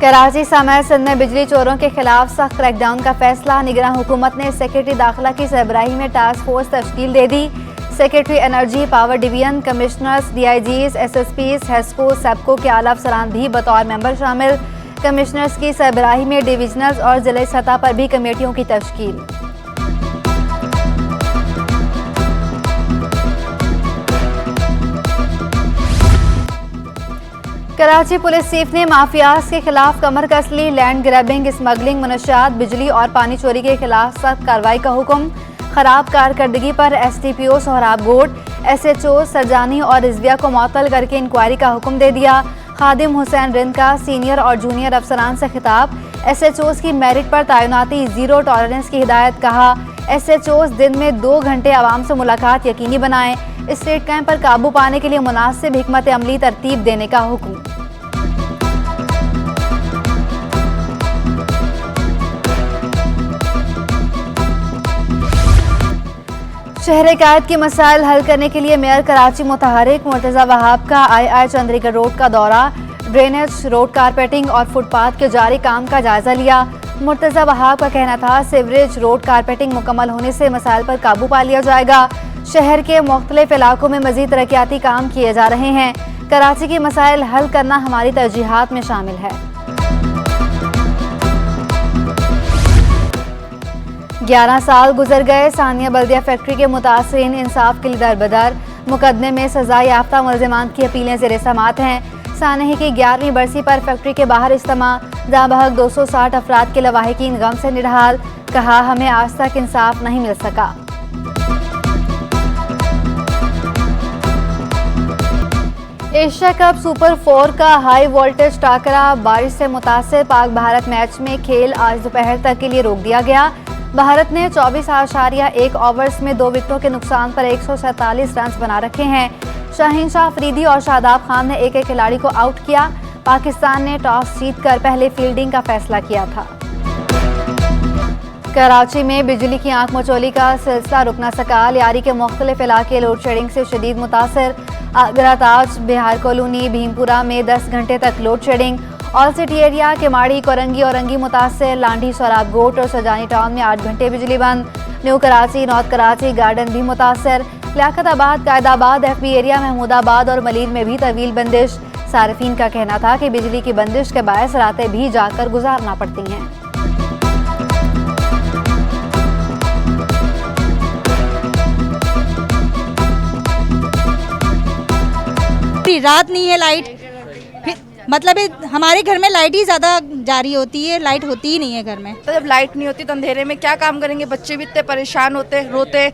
कराची समेत सिंध में बिजली चोरों के खिलाफ सख्त क्रैकडाउन का फैसला। निगरान हुकूमत ने सेक्रेटरी दाखिला की सरबराही में टास्क फोर्स तश्कील दे दी। Secretary energy, power division, commissioners, DIGs, SSPs, HESCO, SEPCO के आला अफसरान भी बतौर मेंबर शामिल। कमिश्नर्स की सरबराही में डिविजनल और जिला सतह पर भी कमेटियों की तश्कील। कराची पुलिस चीफ ने माफियाज के खिलाफ कमर कस ली। लैंड ग्रैबिंग, स्मगलिंग, मनशियात, बिजली और पानी चोरी के खिलाफ सख्त कार्रवाई का हुक्म। खराब कारकर्दगी पर STPO सोहराब गोट, SHO सरजानी और रिजविया को मुअत्तल करके इंक्वायरी का हुक्म दे दिया। खादिम हुसैन रिंद का सीनियर और जूनियर अफसरान से खिताब। SHOs की मेरिट पर तैनाती, जीरो टॉलरेंस की हिदायत। कहा SHOs दिन में 2 घंटे आवाम से मुलाकात यकीनी बनाएं। स्ट्रीट क्राइम पर काबू पाने के लिए मुनासिब हिकमत अमली तरतीब देने का हुक्म। शहर कायद के मसाइल हल करने के लिए मेयर कराची मुतहरिक। मुर्तज़ा वहाब का II चंद्रीगढ़ रोड का दौरा। ड्रेनेज, रोड कारपेटिंग और फुटपाथ के जारी काम का जायजा लिया। मुर्तज़ा वहाब का कहना था सीवरेज, रोड कारपेटिंग मुकम्मल होने से मसाइल पर काबू पा लिया जाएगा। शहर के मुख्तलिफ इलाकों में मजीद तरक्याती काम किए जा रहे हैं। कराची के मसाइल हल करना हमारी तरजीहात में शामिल है। 11 साल गुजर गए। सानिया बल्दिया फैक्ट्री के मुतासरीन इंसाफ के लिए दरबदर। मुकदमे में सजा याफ्ता मुलजिमान की अपीलें ज़ेर समाअत हैं। सानही की 11वीं बरसी पर फैक्ट्री के बाहर इज्तिमा। जहाँ बहक 260 अफराद के लवाहिकीन गम से निढाल। कहा हमें आज तक इंसाफ नहीं मिल सका। एशिया कप सुपर 4 का हाई वोल्टेज टाकरा। बारिश से मुतासिर पाक भारत मैच में खेल आज दोपहर तक के लिए रोक दिया गया। भारत ने 24.1 ओवर्स में 2 विकेटों के नुकसान पर 147 रन बना रखे हैं। शाहीन शाह अफरीदी और शादाब खान ने एक खिलाड़ी को आउट किया। पाकिस्तान ने टॉस जीतकर पहले फील्डिंग का फैसला किया था। कराची में बिजली की आंख मचोली का सिलसिला रुक न सका। लियारी के मुख्तलिफ इलाके लोड शेडिंग से शदीद मुतासर। आगरा ताज, बिहार कॉलोनी, भीमपुरा में 10 घंटे तक load shedding. All city area, Keamari, Korangi और रंगी मुतासर। लांडी, सोराब गोट और सजानी टाउन में 8 घंटे बिजली बंद। New Karachi, north Karachi, garden भी मुतासर। लियाकताबाद, कायदाबाद, FB एरिया, महमूदाबाद और मलीर में भी तवील बंदिश। सार्फिन का कहना था कि बिजली की बंदिश के बायस रातें भी जाकर गुजारना पड़ती हैं। रात नहीं है लाइट, फिर मतलब हमारे घर में लाइट ही ज़्यादा जारी होती है, लाइट होती ही नहीं है घर में। तो जब लाइट नहीं होती तो अंधेरे में क्या काम करेंगे? बच्चे भी इतने परेशान होते, रोते।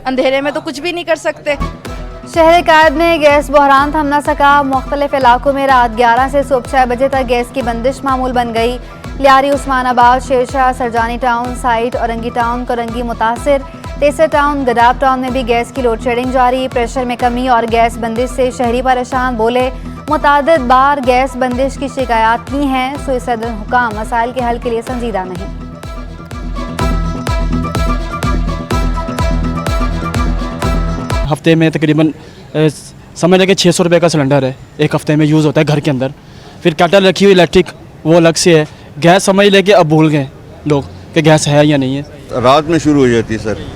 अंधेरे में तो कुछ भी नहीं कर सकते। शहर कायद में गैस बहरान थम न सका। मुख्तलिफ इलाकों में रात 11 से सुबह 6 बजे तक गैस की बंदिश मामूल बन गई। Lyari, Usmanabad, Shershah, Surjani town, site, Orangi town, Korangi मुतासिर। तेसर टाउन, गदाब टाउन में भी गैस की लोड शेडिंग जारी। प्रेशर में कमी और गैस बंदिश से शहरी परेशान। बोले मुतादिद बार गैस बंदिश की शिकायत की हैं। सदर हुकाम मसाइल के हल के लिए संजीदा नहीं। हफ्ते में तकरीबन समझ लगे 600 रुपये का सिलेंडर है, एक हफ्ते में यूज़ होता है घर के अंदर। फिर केटल रखी हुई इलेक्ट्रिक, वो अलग से है। गैस समझ लेके अब भूल गए लोग कि गैस है या नहीं है। रात में शुरू हो जाती है सर,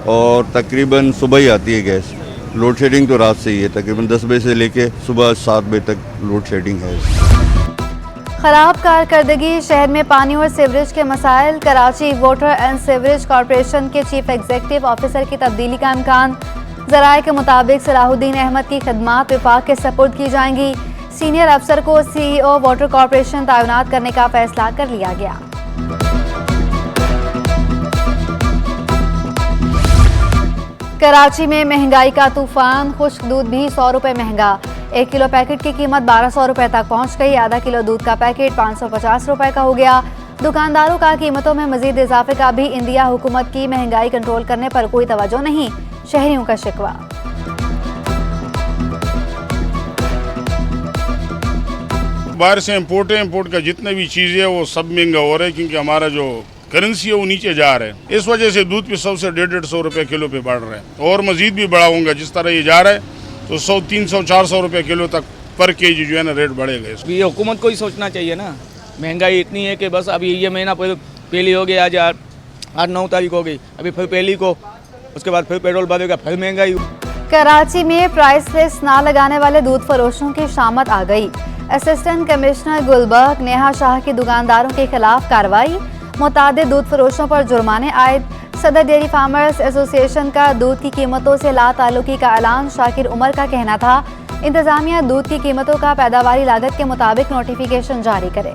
और तकरीबन सुबह ही आती है गैस। लोड शेडिंग तो रात से ही है, तकरीबन 10 बजे से लेके सुबह 7 बजे तक लोड शेडिंग है। खराब कारकर्दगी, शहर में पानी और सीवरेज के मसाइल। Karachi water and sewerage corporation के चीफ एग्जीक्यूटिव ऑफिसर की तब्दीली का इम्कान। ज़राए के मुताबिक सलाहुद्दीन अहमद की खदमात विफाक के सपुर्द की जाएंगी। सीनियर अफसर को CEO वाटर कॉरपोरेशन तैनात करने का फैसला कर लिया गया। कराची में महंगाई का तूफान। खुश्क दूध भी 100 रुपये महंगा। 1 किलो पैकेट की कीमत 1200 रुपये तक पहुंच गई। आधा किलो दूध का पैकेट 550 रुपये का हो गया। दुकानदारों का कीमतों में मजीद इजाफे का भी इंदिया हुकूमत की महंगाई कंट्रोल करने पर कोई तवज्जो नहीं। शहरियों का शिकवा। बाहर से इम्पोर्ट का जितने भी चीज़ें वो सब महंगा हो रहा है, क्योंकि हमारा जो करेंसी है वो नीचे जा रहा है। इस वजह से दूध पे 100 से 150 रुपये किलो पे बढ़ रहा है, और मजीद भी बढ़ा होगा। जिस तरह ये जा रहा है तो 100, 300, 400 रुपये किलो तक पर केजी जो है ना रेट बढ़ेगा। ये हुकूमत को ही सोचना चाहिए ना, महंगाई इतनी है कि बस अभी ये महीना पहली हो गया, आज 8-9 तारीख हो गई, अभी फिर पहली को, उसके बाद फिर पेट्रोल बढ़ेगा, फिर महंगाई। कराची में प्राइस लिस्ट ना लगाने वाले दूध फरोशों की शामत आ गई। असिस्टेंट कमिश्नर गुलबर्ग नेहा शाह की दुकानदारों के खिलाफ कार्रवाई, मुतादिद दूध फरोशों पर जुर्माने आयद। सदर डेयरी फार्मर्स एसोसिएशन का दूध की कीमतों से लाताल्लुकी का ऐलान। शाकिर उमर का कहना था इंतजामिया दूध की कीमतों का पैदावारी लागत के मुताबिक नोटिफिकेशन जारी करे।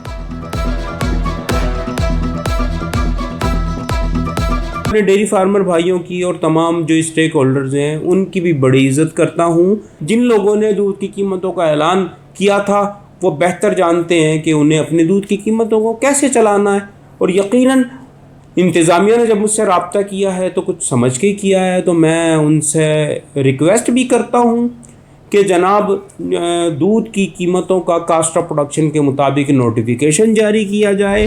अपने डेयरी फार्मर भाइयों की और तमाम जो स्टेक होल्डर्स हैं उनकी भी बड़ी इज्जत करता हूँ। जिन लोगों ने दूध की कीमतों का ऐलान किया था वो बेहतर जानते हैं कि उन्हें अपने दूध की कीमतों को कैसे चलाना है, और यकीनन इंतज़ामिया ने जब मुझसे रब्ता किया है तो कुछ समझ के किया है। तो मैं उनसे रिक्वेस्ट भी करता हूँ कि जनाब दूध की कीमतों का कास्ट ऑफ प्रोडक्शन के मुताबिक नोटिफिकेशन जारी किया जाए।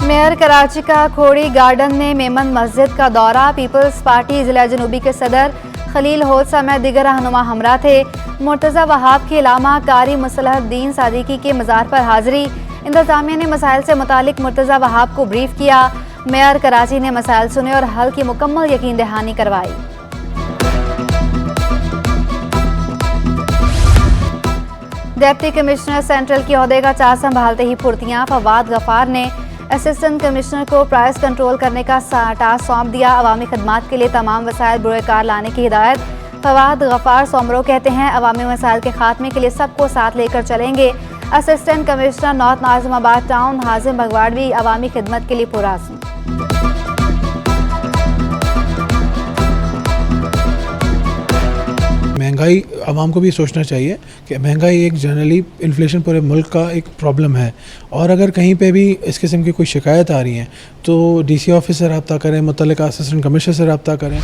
मेयर कराची का खोड़ी गार्डन में मेमन मस्जिद का दौरा। पीपल्स पार्टी जिला जनूबी के सदर खलील होद समेत दिगर रहनुमा हमरा थे। मुर्तज़ा वहाब की इलामा कारी मुसलहुद्दीन सादिकी के मज़ार पर हाजिरी। इंतज़ामिया ने मसाइल से मुतालिक मुर्तज़ा वहाब को ब्रीफ किया। मेयर कराची ने मसाइल सुने और हल की मुकम्मल यकीन दहानी करवाई। डिप्टी कमिश्नर सेंट्रल के ओहदे का चार्ज संभालते ही फुर्तियाँ। फवाद गफार ने असिस्टेंट कमिश्नर को प्राइस कंट्रोल करने का टास्क सौंप दिया। अवामी खदमात के लिए तमाम वसाइल बुरेकार लाने की हिदायत। फवाद गफार सोमरो कहते हैं अवामी मसाइल के खात्मे के लिए सबको साथ लेकर चलेंगे। Assistant commissioner north Nazimabad town Hazim भगवाड़वी अवामी खिदमत के लिए पुरअज़्म। महंगाई आवाम को भी सोचना चाहिए कि महंगाई एक जनरली इन्फ्लेशन पूरे मुल्क का एक प्रॉब्लम है, और अगर कहीं पे भी इस किस्म की कोई शिकायत आ रही है तो डीसी ऑफिस से रब्ता करें, मुतल्लिका असिस्टेंट कमिश्नर से रब्ता करें।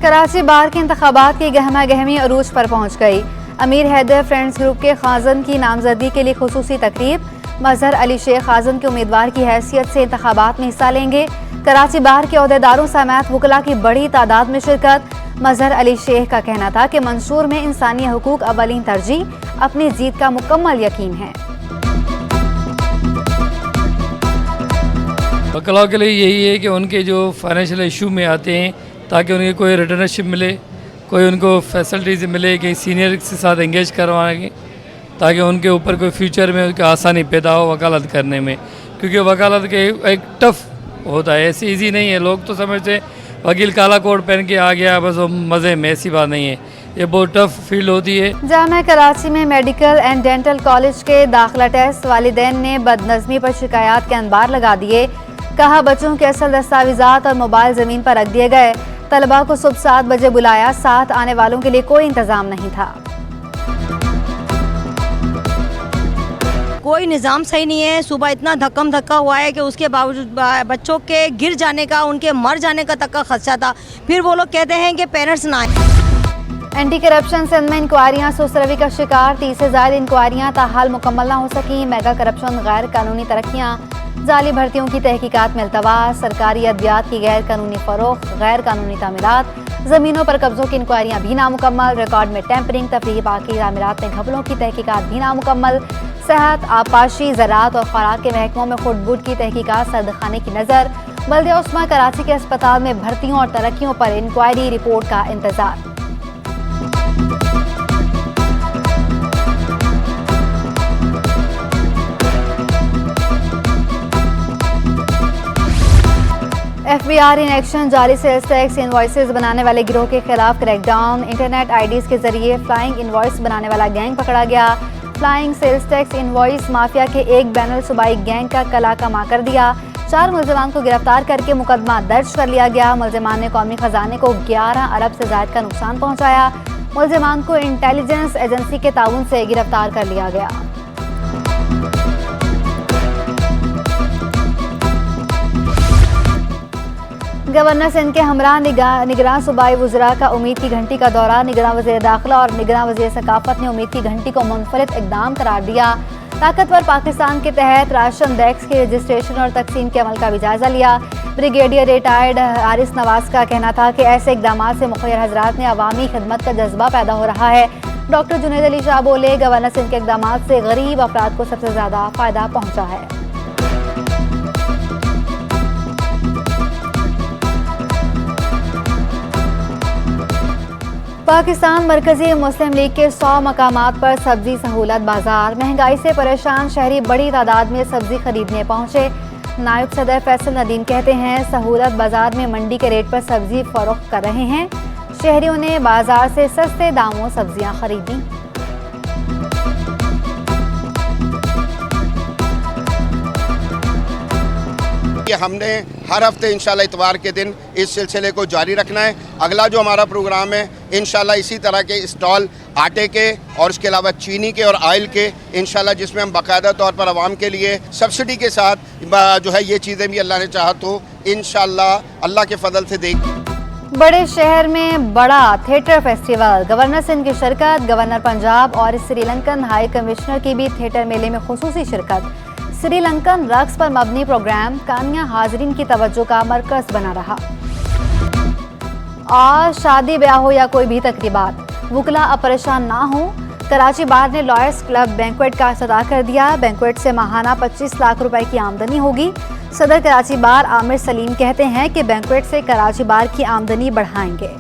कराची बार के इंतखाबात की गहमा गहमी अरूज पर पहुँच गई। अमीर हैदर फ्रेंड्स ग्रुप के खाजन की नामजदगी के लिए खुसूसी तकरीब। मजहर अली शेख खाजन के उम्मीदवार की हैसियत से इंतखाबात में हिस्सा लेंगे। कराची बार के अहदेदारों समेत वकला की बड़ी तादाद में शिरकत। मजहर अली शेख का कहना था कि मंशूर में इंसानी हकूक अवलीन तरजीह, अपनी जीत का मुकम्मल यकीन है। वकलाओं के लिए यही है कि उनके जो फाइनेंशियल इशू में आते हैं ताकि उन्हें कोई रिटर्नशिप मिले, कोई उनको फैसिलिटीज़ मिले कि सीनियर के साथ एंगेज करवाएंगे ताकि उनके ऊपर कोई फ्यूचर में उनकी आसानी पैदा हो वकालत करने में, क्योंकि वकालत के एक टफ होता है, ऐसी इजी नहीं है। लोग तो समझते वकील काला कोट पहन के आ गया बस वो मज़े में, ऐसी बात नहीं है, ये बहुत टफ फील्ड होती है। जामिया कराची में मेडिकल एंड डेंटल कॉलेज के दाखिला टेस्ट वालिदैन ने बदनज़मी पर शिकायत के अनबार लगा दिए। कहा बच्चों के असल दस्तावेजात और मोबाइल ज़मीन पर रख दिए गए। तलबा को सुबह 7 बजे बुलाया, साथ आने वालों के लिए कोई इंतज़ाम नहीं था। कोई निज़ाम सही नहीं है। सुबह इतना धक्कम धक्का हुआ है कि उसके बावजूद बच्चों के गिर जाने का, उनके मर जाने का तक का खदशा था। फिर वो लोग कहते हैं कि पेरेंट्स ना आए। एंटी करप्शन सेल में इंक्वायरियाँ सुसरवी का शिकार। 30 से ज़ायद इंक्वायरियाँ ताहाल मुकम्मल ना हो सकी। मेगा करप्शन, गैर कानूनी तरक्कियाँ, जाली भर्तियों की तहकीकात में इल्तवास, सरकारी अद्वियात की गैर कानूनी फ़रोख्त, गैर कानूनी तामीरात, ज़मीनों पर कब्ज़ों की इंक्वायरियाँ भी नामुकम्मल। रिकॉर्ड में टेम्परिंग, तफरीही बाकी तामीरात में घपलों की तहकीकात भी नामुकम्मल। सेहत, आपाशी, ज़राअत और ख़ुराक के महकमों में खुटबुट की तहकीकात सरदखाने की नज़र। बल्दिया उस्मा कराची के अस्पताल में भर्तियों और तरक्कियों पर इंक्वायरी रिपोर्ट का इंतज़ार। FBI इन एक्शन, जाली सेल्स टैक्स इनवॉइसेस बनाने वाले गिरोह के खिलाफ क्रैकडाउन। इंटरनेट आईडीज़ के जरिए फ्लाइंग इनवॉइस बनाने वाला गैंग पकड़ा गया। Flying sales tax invoice mafia के एक बैनुल सूबाई गैंग का कला कमा कर दिया। 4 मुलजमान को गिरफ्तार करके मुकदमा दर्ज कर लिया गया। मुलजमान ने कौमी खजाने को 11 अरब से ज़ायद का नुकसान पहुँचाया। मुलजमान को इंटेलिजेंस एजेंसी के ताउन से गिरफ्तार कर लिया गया। गवर्नर सिंध के हमरा निगरान सूबाई वज़रा का उम्मीद की घंटी का दौरा। निगरान वज़ीर दाखिला और निगरान वज़ीर सकाफत ने उम्मीद की घंटी को मुनफरिद इक़दाम करार दिया। ताकतवर पाकिस्तान के तहत राशन डेस्क के रजिस्ट्रेशन और तकसीम के अमल का भी जायजा लिया। ब्रिगेडियर रिटायर्ड हारिस नवाज का कहना था कि ऐसे इक़दाम से मुखिर हजरात में अवामी खिदमत का जज्बा पैदा हो रहा है। डॉक्टर जुनैद अली शाह बोले, गवर्नर सिंह के इकदाम से गरीब अफराद को सबसे ज्यादा फायदा पहुंचा है। पाकिस्तान मरकजी मुस्लिम लीग के 100 मकामात पर सब्जी सहूलत बाजार। महंगाई से परेशान शहरी बड़ी तादाद में सब्जी खरीदने पहुंचे। नायब सदर फैसल नदीम कहते हैं, सहूलत बाजार में मंडी के रेट पर सब्जी फरोख्त कर रहे हैं। शहरियों ने बाजार से सस्ते दामों सब्जियां खरीदी। कि हमने हर हफ्ते इंशाल्लाह इतवार के दिन इस सिलसिले को जारी रखना है। अगला जो हमारा प्रोग्राम है इंशाल्लाह इसी तरह के स्टॉल आटे के और इसके अलावा चीनी के और ऑयल के इंशाल्लाह, जिसमें हम बाकायदा तौर पर आवाम के लिए सब्सिडी के साथ जो है ये चीज़ें भी अल्लाह ने चाहा तो इंशाल्लाह अल्लाह के फजल से देगी। बड़े शहर में बड़ा थिएटर फेस्टिवल, गवर्नर सिंध की शिरकत। गवर्नर पंजाब और श्रीलंकन हाई कमिश्नर की भी थिएटर मेले में खुसूसी शिरकत। श्रीलंकन रक्स पर मबनी प्रोग्राम कानिया हाजरीन की तवज्जो का मरकज बना रहा। आज शादी ब्याह हो या कोई भी तकरीबात, वुकला अब परेशान ना हो। कराची बार ने लॉयर्स क्लब बैंक्वेट का इफ्तिताह कर दिया। बैंक्वेट से माहाना 25 लाख रुपए की आमदनी होगी। सदर कराची बार आमिर सलीम कहते हैं कि बैंक्वेट से कराची बार की आमदनी बढ़ाएंगे।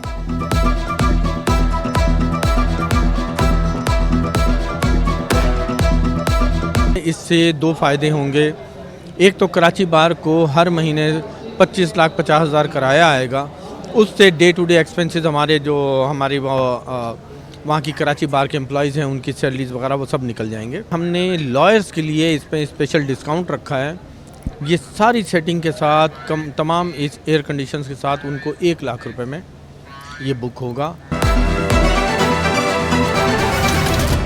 इससे दो फ़ायदे होंगे। एक तो कराची बार को हर महीने 25,50,000 किराया आएगा। उससे डे टू डे एक्सपेंसेस हमारे जो हमारी वहाँ की कराची बार के एम्प्लॉयज़ हैं उनकी सैलरीज वगैरह वो सब निकल जाएंगे। हमने लॉयर्स के लिए इस पर स्पेशल डिस्काउंट रखा है। ये सारी सेटिंग के साथ तमाम एयर कंडीशंस के साथ उनको 1 लाख रुपए में ये बुक होगा।